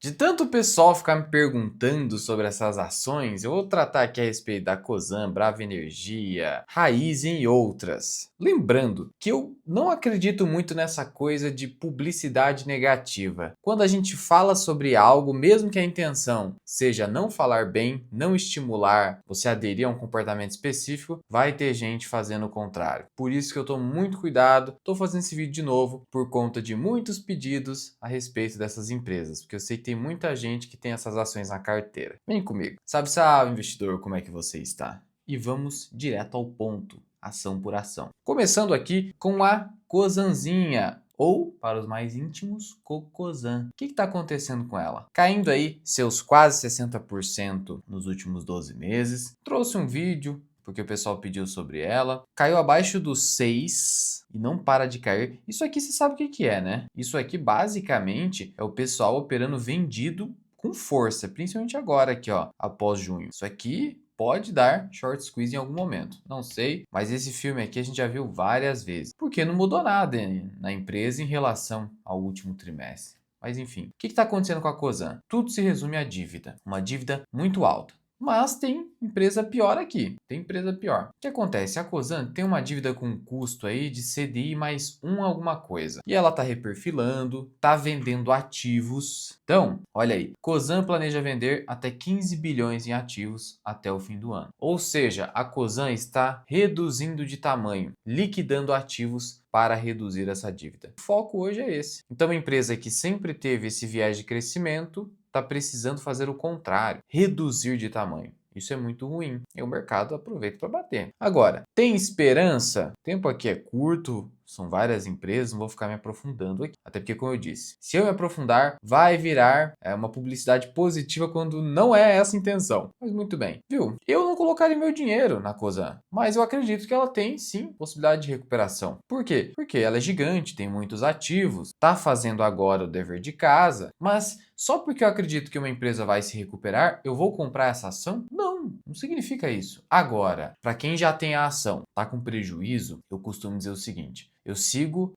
De tanto o pessoal ficar me perguntando sobre essas ações, eu vou tratar aqui a respeito da Cosan, Brava Energia, Raízen e outras. Lembrando que eu não acredito muito nessa coisa de publicidade negativa. Quando a gente fala sobre algo, mesmo que a intenção seja não falar bem, não estimular você a aderir a um comportamento específico, vai ter gente fazendo o contrário. Por isso que eu estou muito cuidado, estou fazendo esse vídeo de novo por conta de muitos pedidos a respeito dessas empresas, porque eu sei que tem muita gente que tem essas ações na carteira. Vem comigo. Sabe, investidor, como é que você está? E vamos direto ao ponto, ação por ação. Começando aqui com a Cosanzinha, ou, para os mais íntimos, Cocozan. O que está acontecendo com ela? Caindo aí seus quase 60% nos últimos 12 meses. Trouxe um vídeo porque o pessoal pediu sobre ela. Caiu abaixo dos 6 e não para de cair. Isso aqui você sabe o que é, né? Isso aqui basicamente é o pessoal operando vendido com força, principalmente agora aqui, ó, após junho. Isso aqui pode dar short squeeze em algum momento. Não sei, mas esse filme aqui a gente já viu várias vezes. Porque não mudou nada na empresa em relação ao último trimestre. Mas enfim, o que está acontecendo com a Cosan? Tudo se resume à dívida. Uma dívida muito alta. Mas tem empresa pior aqui, tem empresa pior. O que acontece? A Cosan tem uma dívida com custo aí de CDI mais um alguma coisa. E ela está reperfilando, está vendendo ativos. Então, olha aí, Cosan planeja vender até 15 bilhões em ativos até o fim do ano. Ou seja, a Cosan está reduzindo de tamanho, liquidando ativos para reduzir essa dívida. O foco hoje é esse. Então, uma empresa que sempre teve esse viés de crescimento está precisando fazer o contrário, reduzir de tamanho. Isso é muito ruim e o mercado aproveita para bater. Agora, tem esperança? O tempo aqui é curto, são várias empresas, não vou ficar me aprofundando aqui. Até porque, como eu disse, se eu me aprofundar, vai virar uma publicidade positiva quando não é essa a intenção. Mas muito bem, viu? Eu não colocaria meu dinheiro na Cosan, mas eu acredito que ela tem sim possibilidade de recuperação. Por quê? Porque ela é gigante, tem muitos ativos, está fazendo agora o dever de casa, mas só porque eu acredito que uma empresa vai se recuperar, eu vou comprar essa ação? Não significa isso. Agora, para quem já tem a ação, tá com prejuízo, eu costumo dizer o seguinte: eu sigo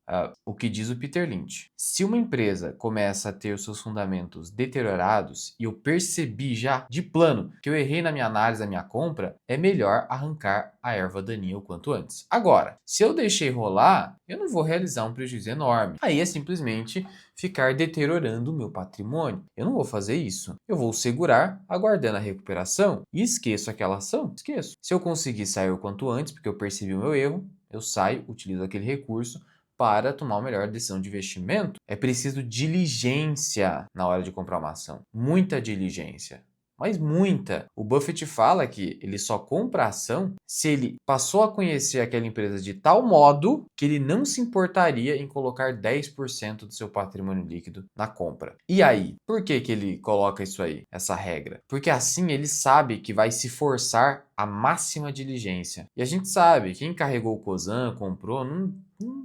o que diz o Peter Lynch. Se uma empresa começa a ter os seus fundamentos deteriorados e eu percebi já de plano que eu errei na minha análise da minha compra, é melhor arrancar a erva daninha o quanto antes. Agora, se eu deixei rolar, eu não vou realizar um prejuízo enorme. Aí é simplesmente ficar deteriorando o meu patrimônio. Eu não vou fazer isso. Eu vou segurar, aguardando a recuperação e esqueço aquela ação. Esqueço. Se eu conseguir sair o quanto antes, porque eu percebi o meu erro, eu saio, utilizo aquele recurso para tomar uma melhor decisão de investimento. É preciso diligência na hora de comprar uma ação. Muita diligência. Mas muita. O Buffett fala que ele só compra a ação se ele passou a conhecer aquela empresa de tal modo que ele não se importaria em colocar 10% do seu patrimônio líquido na compra. E aí, por que ele coloca isso aí, essa regra? Porque assim ele sabe que vai se forçar a máxima diligência. E a gente sabe, quem carregou o Cosan, comprou,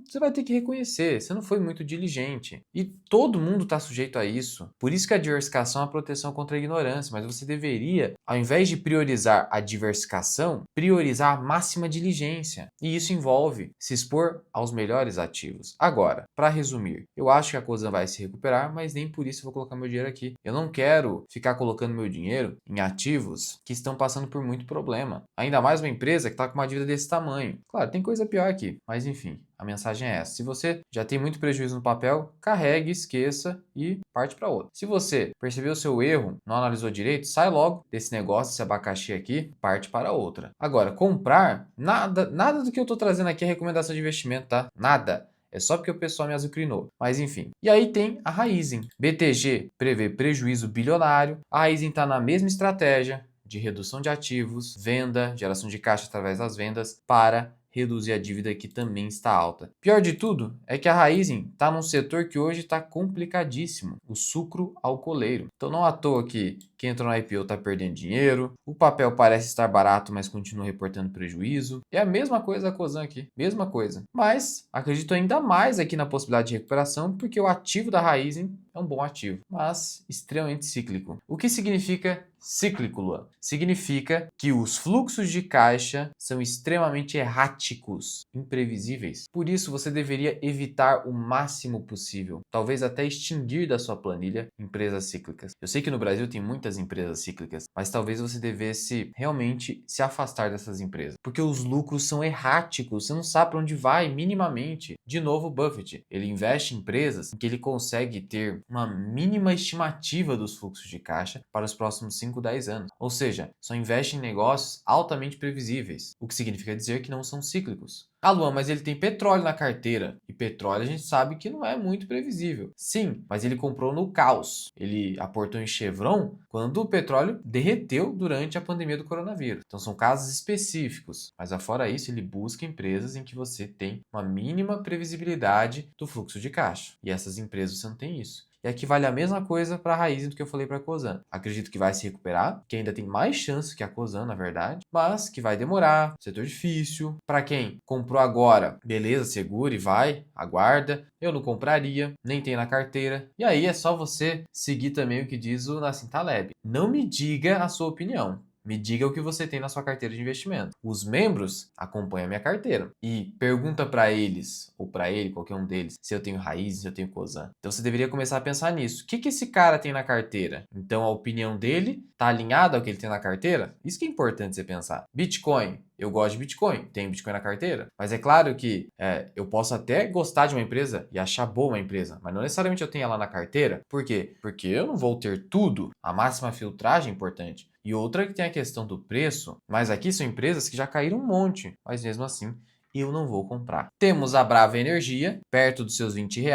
você vai ter que reconhecer, você não foi muito diligente. E todo mundo está sujeito a isso. Por isso que a diversificação é a proteção contra a ignorância, mas você deveria, ao invés de priorizar a diversificação, priorizar a máxima diligência. E isso envolve se expor aos melhores ativos. Agora, para resumir, eu acho que a Cosan vai se recuperar, mas nem por isso eu vou colocar meu dinheiro aqui. Eu não quero ficar colocando meu dinheiro em ativos que estão passando por muito problema. Ainda mais uma empresa que está com uma dívida desse tamanho. Claro, tem coisa pior aqui, mas enfim. A mensagem é essa. Se você já tem muito prejuízo no papel, carregue, esqueça e parte para outra. Se você percebeu o seu erro, não analisou direito, sai logo desse negócio, esse abacaxi aqui, parte para outra. Agora, comprar, nada do que eu estou trazendo aqui é recomendação de investimento, tá? Nada. É só porque o pessoal me azucrinou. Mas enfim. E aí tem a Raízen. BTG prevê prejuízo bilionário. A Raízen está na mesma estratégia de redução de ativos, venda, geração de caixa através das vendas para reduzir a dívida que também está alta. Pior de tudo é que a Raízen está num setor que hoje está complicadíssimo, o sucro alcooleiro. Então não à toa que quem entrou na IPO está perdendo dinheiro, o papel parece estar barato, mas continua reportando prejuízo. É a mesma coisa a Cosan aqui, mesma coisa. Mas acredito ainda mais aqui na possibilidade de recuperação, porque o ativo da Raizen é um bom ativo, mas extremamente cíclico. O que significa cíclico, Luan? Significa que os fluxos de caixa são extremamente erráticos, imprevisíveis. Por isso, você deveria evitar o máximo possível, talvez até extinguir da sua planilha empresas cíclicas. Eu sei que no Brasil tem muitas empresas cíclicas, mas talvez você devesse realmente se afastar dessas empresas, porque os lucros são erráticos, você não sabe para onde vai minimamente. De novo, Buffett, ele investe em empresas em que ele consegue ter uma mínima estimativa dos fluxos de caixa para os próximos 5, 10 anos. Ou seja, só investe em negócios altamente previsíveis, o que significa dizer que não são cíclicos. Ah, Luan, mas ele tem petróleo na carteira. E petróleo a gente sabe que não é muito previsível. Sim, mas ele comprou no caos. Ele aportou em Chevron quando o petróleo derreteu durante a pandemia do coronavírus. Então são casos específicos. Mas afora isso, ele busca empresas em que você tem uma mínima previsibilidade do fluxo de caixa. E essas empresas você não tem isso. E aqui vale a mesma coisa para a Raizen do que eu falei para a Cosan. Acredito que vai se recuperar, que ainda tem mais chance que a Cosan, na verdade, mas que vai demorar, setor difícil. Para quem comprou agora, beleza, segure, vai, aguarda. Eu não compraria, nem tem na carteira. E aí é só você seguir também o que diz o Nassim Taleb. Não me diga a sua opinião. Me diga o que você tem na sua carteira de investimento. Os membros acompanham a minha carteira e pergunta para eles, ou para ele, qualquer um deles, se eu tenho raiz, se eu tenho Cosan. Então você deveria começar a pensar nisso. O que esse cara tem na carteira? Então a opinião dele está alinhada ao que ele tem na carteira? Isso que é importante você pensar. Bitcoin. Eu gosto de Bitcoin, tenho Bitcoin na carteira, mas é claro que eu posso até gostar de uma empresa e achar boa uma empresa, mas não necessariamente eu tenho ela na carteira. Por quê? Porque eu não vou ter tudo. A máxima filtragem é importante. E outra que tem a questão do preço, mas aqui são empresas que já caíram um monte, mas mesmo assim eu não vou comprar. Temos a Brava Energia, perto dos seus R$ 20.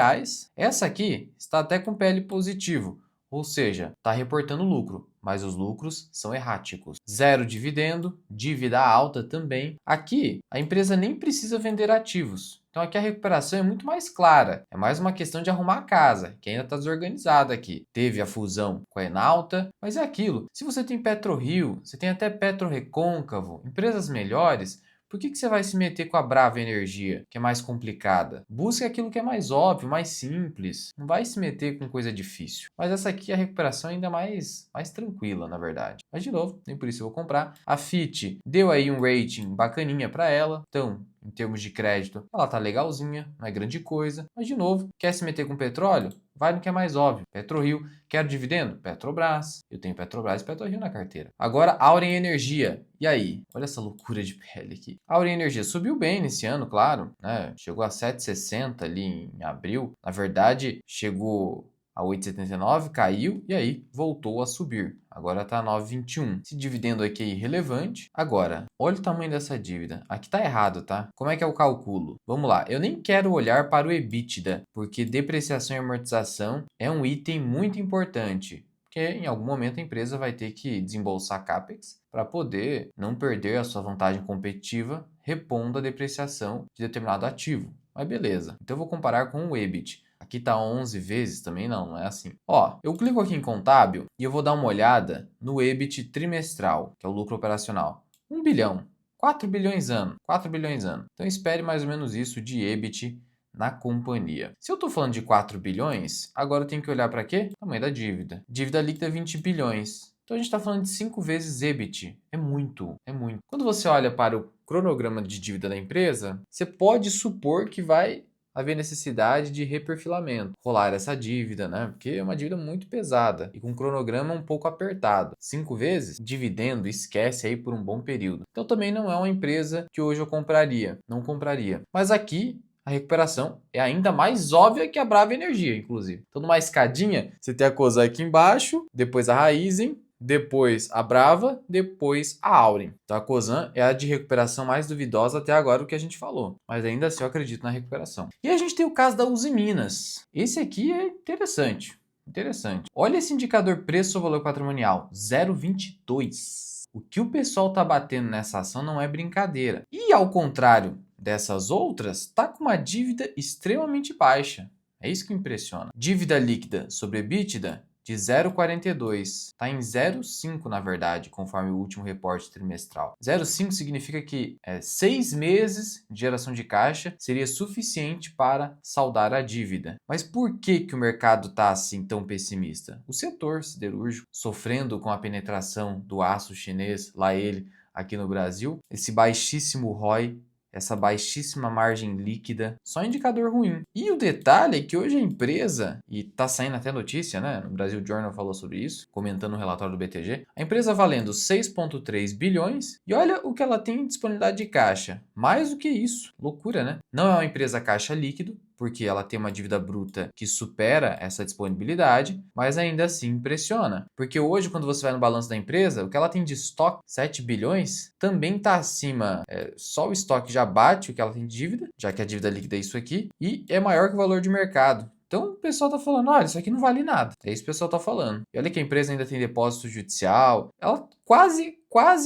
Essa aqui está até com PL positivo, ou seja, está reportando lucro, mas os lucros são erráticos. Zero dividendo, dívida alta também. Aqui, a empresa nem precisa vender ativos. Então aqui a recuperação é muito mais clara. É mais uma questão de arrumar a casa, que ainda está desorganizada aqui. Teve a fusão com a Enalta, mas é aquilo. Se você tem PetroRio, você tem até PetroRecôncavo, empresas melhores, por que você vai se meter com a Brava Energia, que é mais complicada? Busque aquilo que é mais óbvio, mais simples. Não vai se meter com coisa difícil. Mas essa aqui, a recuperação é ainda mais tranquila, na verdade. Mas, de novo, nem por isso eu vou comprar. A Fitch deu aí um rating bacaninha para ela. Então, em termos de crédito, ela tá legalzinha, não é grande coisa. Mas, de novo, quer se meter com petróleo? Vai no que é mais óbvio. PetroRio. Quero dividendo? Petrobras. Eu tenho Petrobras e PetroRio na carteira. Agora, Auren Energia. E aí? Olha essa loucura de pele aqui. A Auren Energia subiu bem nesse ano, claro, né? Chegou a 7,60 ali em abril. Na verdade, chegou a 8,79, caiu e aí voltou a subir. Agora está 9,21. Esse dividendo aqui é irrelevante. Agora, olha o tamanho dessa dívida. Aqui está errado, tá? Como é que é o cálculo? Vamos lá. Eu nem quero olhar para o EBITDA, porque depreciação e amortização é um item muito importante. Porque em algum momento a empresa vai ter que desembolsar CAPEX para poder não perder a sua vantagem competitiva repondo a depreciação de determinado ativo. Mas beleza. Então eu vou comparar com o EBIT. Aqui tá 11 vezes também, não é assim. Ó, eu clico aqui em contábil e eu vou dar uma olhada no EBIT trimestral, que é o lucro operacional. 1 bilhão, 4 bilhões ano, 4 bilhões ano. Então espere mais ou menos isso de EBIT na companhia. Se eu estou falando de 4 bilhões, agora eu tenho que olhar para quê? Tamanho da dívida. Dívida líquida 20 bilhões. Então a gente está falando de 5 vezes EBIT. É muito, é muito. Quando você olha para o cronograma de dívida da empresa, você pode supor que vai haver necessidade de reperfilamento, rolar essa dívida, né? Porque é uma dívida muito pesada e com um cronograma um pouco apertado. 5 vezes, dividendo, esquece aí por um bom período. Então também não é uma empresa que hoje eu compraria, não compraria. Mas aqui a recuperação é ainda mais óbvia que a Brava Energia, inclusive. Então numa escadinha, você tem a Cosan aqui embaixo, depois a Raizen, depois a Brava, depois a Auren. Então a Cosan é a de recuperação mais duvidosa até agora o que a gente falou. Mas ainda assim eu acredito na recuperação. E a gente tem o caso da Uzi Minas. Esse aqui é interessante. Interessante. Olha esse indicador preço ou valor patrimonial. 0,22. O que o pessoal tá batendo nessa ação não é brincadeira. E ao contrário dessas outras, tá com uma dívida extremamente baixa. É isso que impressiona. Dívida líquida sobre EBITDA de 0,42. Está em 0,5 na verdade, conforme o último reporte trimestral. 0,5 significa que 6 meses de geração de caixa seria suficiente para saldar a dívida. Mas por que o mercado está assim tão pessimista? O setor siderúrgico sofrendo com a penetração do aço chinês, lá ele aqui no Brasil, esse baixíssimo ROI, essa baixíssima margem líquida, só indicador ruim. E o detalhe é que hoje a empresa, e tá saindo até notícia, né? No Brasil Journal falou sobre isso, comentando o relatório do BTG, a empresa valendo 6,3 bilhões e olha o que ela tem em disponibilidade de caixa. Mais do que isso, loucura, né? Não é uma empresa caixa líquido, porque ela tem uma dívida bruta que supera essa disponibilidade, mas ainda assim impressiona. Porque hoje, quando você vai no balanço da empresa, o que ela tem de estoque, 7 bilhões, também está acima. Só o estoque já bate o que ela tem de dívida, já que a dívida líquida é isso aqui, e é maior que o valor de mercado. Então o pessoal está falando, olha, isso aqui não vale nada. É isso que o pessoal está falando. E olha que a empresa ainda tem depósito judicial, ela quase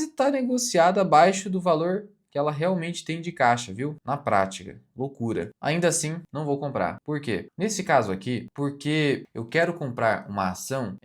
está negociada abaixo do valor que ela realmente tem de caixa, viu? Na prática. Loucura. Ainda assim, não vou comprar. Por quê? Nesse caso aqui, porque eu quero comprar uma ação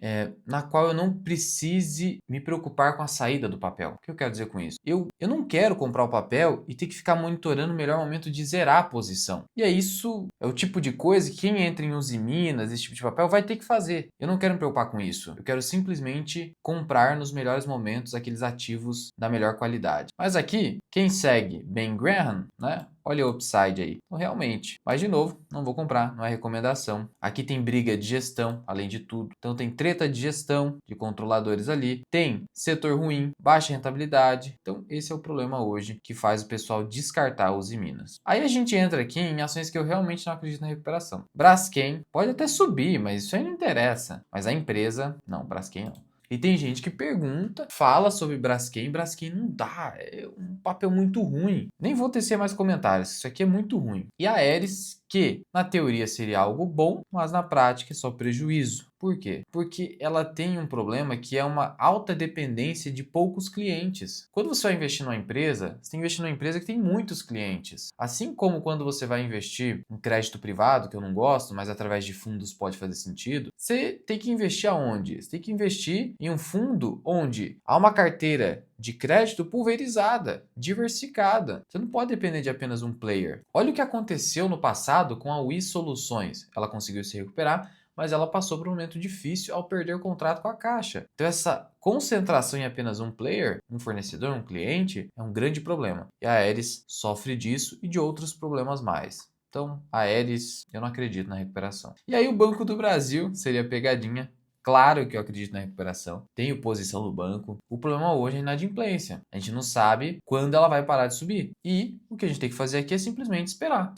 na qual eu não precise me preocupar com a saída do papel. O que eu quero dizer com isso? Eu não quero comprar o papel e ter que ficar monitorando o melhor momento de zerar a posição. E isso é o tipo de coisa que quem entra em Usiminas, esse tipo de papel, vai ter que fazer. Eu não quero me preocupar com isso. Eu quero simplesmente comprar nos melhores momentos aqueles ativos da melhor qualidade. Mas aqui, quem segue Ben Graham, né? Olha o upside aí. Então, realmente. Mas, de novo, não vou comprar. Não é recomendação. Aqui tem briga de gestão, além de tudo. Então, tem treta de gestão, de controladores ali. Tem setor ruim, baixa rentabilidade. Então, esse é o problema hoje que faz o pessoal descartar os Minas. Aí a gente entra aqui em ações que eu realmente não acredito na recuperação. Braskem pode até subir, mas isso aí não interessa. Mas a empresa, não, Braskem não. E tem gente que pergunta, fala sobre Braskem não dá, é um papel muito ruim. Nem vou tecer mais comentários, isso aqui é muito ruim. E a Aeris, que na teoria seria algo bom, mas na prática é só prejuízo. Por quê? Porque ela tem um problema que é uma alta dependência de poucos clientes. Quando você vai investir numa empresa, você tem que investir numa empresa que tem muitos clientes. Assim como quando você vai investir em crédito privado, que eu não gosto, mas através de fundos pode fazer sentido, você tem que investir aonde? Você tem que investir em um fundo onde há uma carteira de crédito pulverizada, diversificada. Você não pode depender de apenas um player. Olha o que aconteceu no passado com a Wii Soluções. Ela conseguiu se recuperar, mas ela passou por um momento difícil ao perder o contrato com a Caixa. Então essa concentração em apenas um player, um fornecedor, um cliente, é um grande problema. E a Aeris sofre disso e de outros problemas mais. Então, a Aeris, eu não acredito na recuperação. E aí o Banco do Brasil seria a pegadinha. Claro que eu acredito na recuperação, tenho posição no banco. O problema hoje é a inadimplência. A gente não sabe quando ela vai parar de subir. E o que a gente tem que fazer aqui é simplesmente esperar.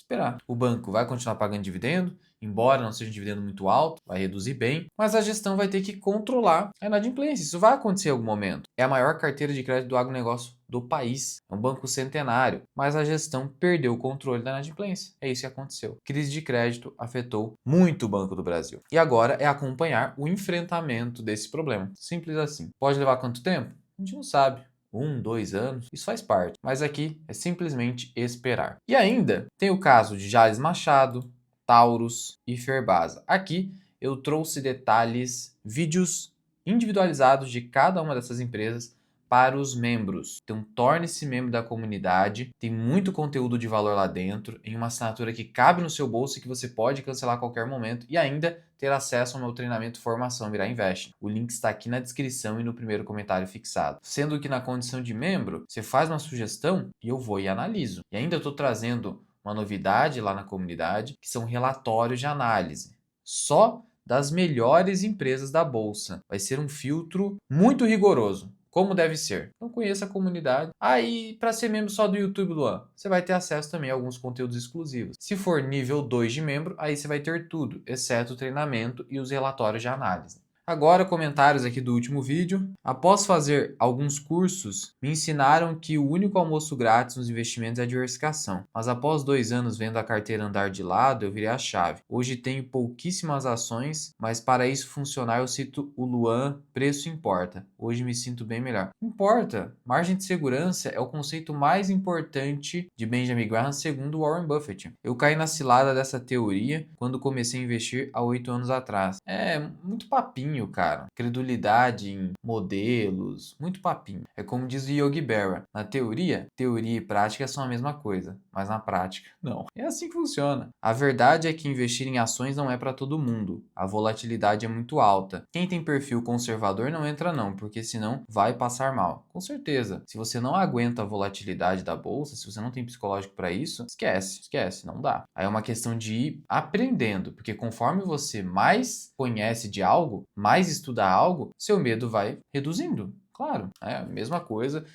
O banco vai continuar pagando dividendo, embora não seja um dividendo muito alto, vai reduzir bem, mas a gestão vai ter que controlar a inadimplência. Isso vai acontecer em algum momento. É a maior carteira de crédito do agronegócio do país. É um banco centenário, mas a gestão perdeu o controle da inadimplência. É isso que aconteceu. Crise de crédito afetou muito o Banco do Brasil. E agora é acompanhar o enfrentamento desse problema. Simples assim. Pode levar quanto tempo? A gente não sabe. 1, 2 anos, isso faz parte. Mas aqui é simplesmente esperar. E ainda tem o caso de Jales Machado, Taurus e Ferbasa. Aqui eu trouxe detalhes, vídeos individualizados de cada uma dessas empresas para os membros. Então torne-se membro da comunidade, tem muito conteúdo de valor lá dentro, em uma assinatura que cabe no seu bolso e que você pode cancelar a qualquer momento e ainda ter acesso ao meu treinamento Formação Virar Invest. O link está aqui na descrição e no primeiro comentário fixado. Sendo que na condição de membro, você faz uma sugestão e eu vou e analiso. E ainda estou trazendo uma novidade lá na comunidade, que são relatórios de análise. Só das melhores empresas da bolsa. Vai ser um filtro muito rigoroso, como deve ser. Então conheça a comunidade. Aí, para ser membro só do YouTube, Luan, você vai ter acesso também a alguns conteúdos exclusivos. Se for nível 2 de membro, aí você vai ter tudo, exceto o treinamento e os relatórios de análise. Agora, comentários aqui do último vídeo. Após fazer alguns cursos, me ensinaram que o único almoço grátis nos investimentos é a diversificação. Mas após 2 anos vendo a carteira andar de lado, eu virei a chave. Hoje tenho pouquíssimas ações, mas para isso funcionar eu cito o Luan, preço importa. Hoje me sinto bem melhor. Importa. Margem de segurança é o conceito mais importante de Benjamin Graham segundo Warren Buffett. Eu caí na cilada dessa teoria quando comecei a investir há 8 anos atrás. É muito papinho papinho, cara. Credulidade em modelos, muito papinho. É como diz o Yogi Berra. Na teoria e prática são a mesma coisa, mas na prática, não. É assim que funciona. A verdade é que investir em ações não é para todo mundo. A volatilidade é muito alta. Quem tem perfil conservador não entra não, porque senão vai passar mal. Com certeza. Se você não aguenta a volatilidade da bolsa, se você não tem psicológico para isso, esquece, não dá. Aí é uma questão de ir aprendendo, porque conforme você mais conhece de algo, mais estuda algo, seu medo vai reduzindo. Claro, é a mesma coisa.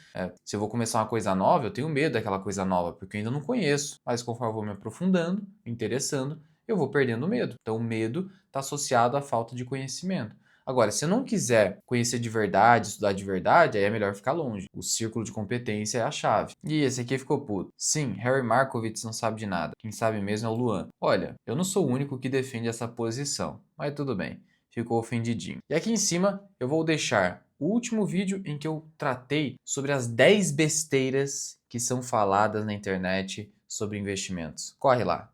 Se eu vou começar uma coisa nova, eu tenho medo daquela coisa nova, porque eu ainda não conheço. Mas conforme eu vou me aprofundando, me interessando, eu vou perdendo o medo. Então, o medo está associado à falta de conhecimento. Agora, se eu não quiser conhecer de verdade, estudar de verdade, aí é melhor ficar longe. O círculo de competência é a chave. E esse aqui ficou puto. Sim, Harry Markowitz não sabe de nada. Quem sabe mesmo é o Luan. Olha, eu não sou o único que defende essa posição, mas tudo bem. Ficou ofendidinho. E aqui em cima eu vou deixar o último vídeo em que eu tratei sobre as 10 besteiras que são faladas na internet sobre investimentos. Corre lá.